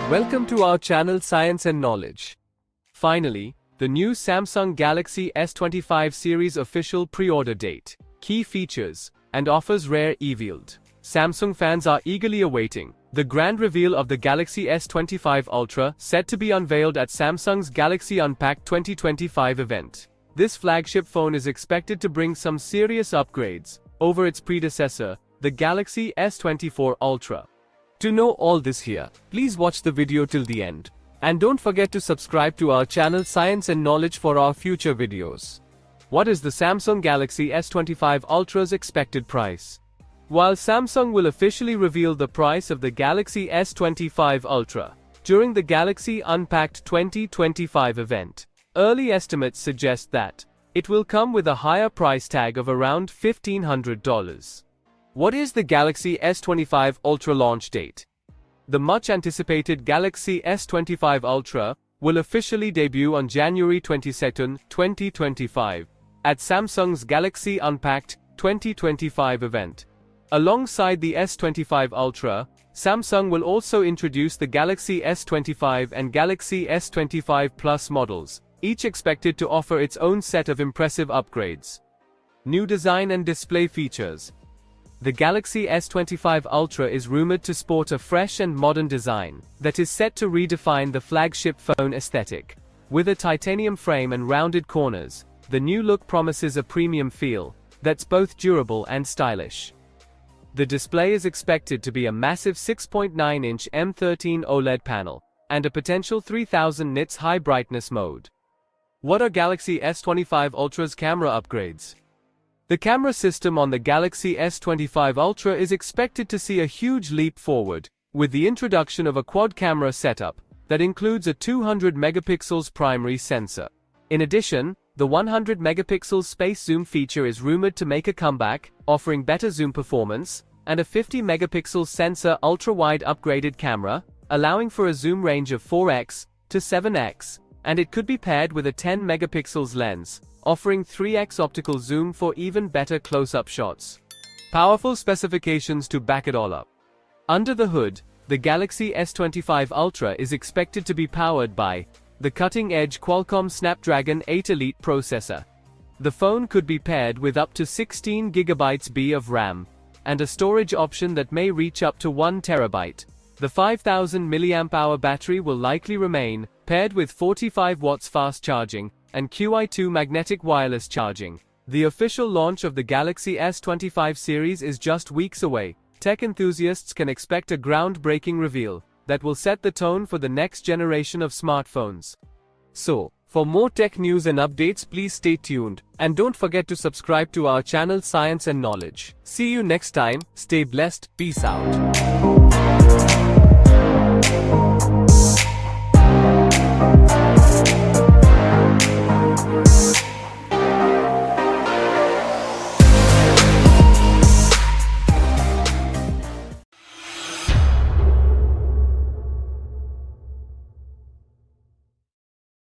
Welcome to our channel Science and Knowledge. Finally, the new Samsung Galaxy S25 series official pre-order date, key features, and offers rare revealed. Samsung fans are eagerly awaiting the grand reveal of the Galaxy S25 Ultra, set to be unveiled at Samsung's Galaxy Unpacked 2025 event. This flagship phone is expected to bring some serious upgrades over its predecessor, the Galaxy S24 Ultra. To know all this here, please watch the video till the end. And don't forget to subscribe to our channel Science and Knowledge for our future videos. What is the Samsung Galaxy S25 Ultra's expected price? While Samsung will officially reveal the price of the Galaxy S25 Ultra during the Galaxy Unpacked 2025 event, early estimates suggest that it will come with a higher price tag of around $1,500. What is the Galaxy S25 Ultra launch date? The much-anticipated Galaxy S25 Ultra will officially debut on January 22, 2025, at Samsung's Galaxy Unpacked 2025 event. Alongside the S25 Ultra, Samsung will also introduce the Galaxy S25 and Galaxy S25 Plus models, each expected to offer its own set of impressive upgrades. New design and display features. The Galaxy S25 Ultra is rumored to sport a fresh and modern design that is set to redefine the flagship phone aesthetic. With a titanium frame and rounded corners, the new look promises a premium feel that's both durable and stylish. The display is expected to be a massive 6.9-inch M13 OLED panel and a potential 3000 nits high brightness mode. What are Galaxy S25 Ultra's camera upgrades? The camera system on the Galaxy S25 Ultra is expected to see a huge leap forward, with the introduction of a quad-camera setup that includes a 200 megapixels primary sensor. In addition, the 100 megapixels space zoom feature is rumored to make a comeback, offering better zoom performance, and a 50 megapixel sensor ultra-wide upgraded camera, allowing for a zoom range of 4x to 7x, and it could be paired with a 10 megapixels lens, offering 3x optical zoom for even better close-up shots. Powerful specifications to back it all up. Under the hood, the Galaxy S25 Ultra is expected to be powered by the cutting-edge Qualcomm Snapdragon 8 Elite processor. The phone could be paired with up to 16 GB of RAM, and a storage option that may reach up to 1 TB. The 5000 mAh battery will likely remain, paired with 45 watts fast charging and Qi2 magnetic wireless charging. The official launch of the Galaxy S25 series is just weeks away. Tech enthusiasts can expect a groundbreaking reveal that will set the tone for the next generation of smartphones. So, for more tech news and updates, please stay tuned, and don't forget to subscribe to our channel Science and Knowledge. See you next time, stay blessed, peace out.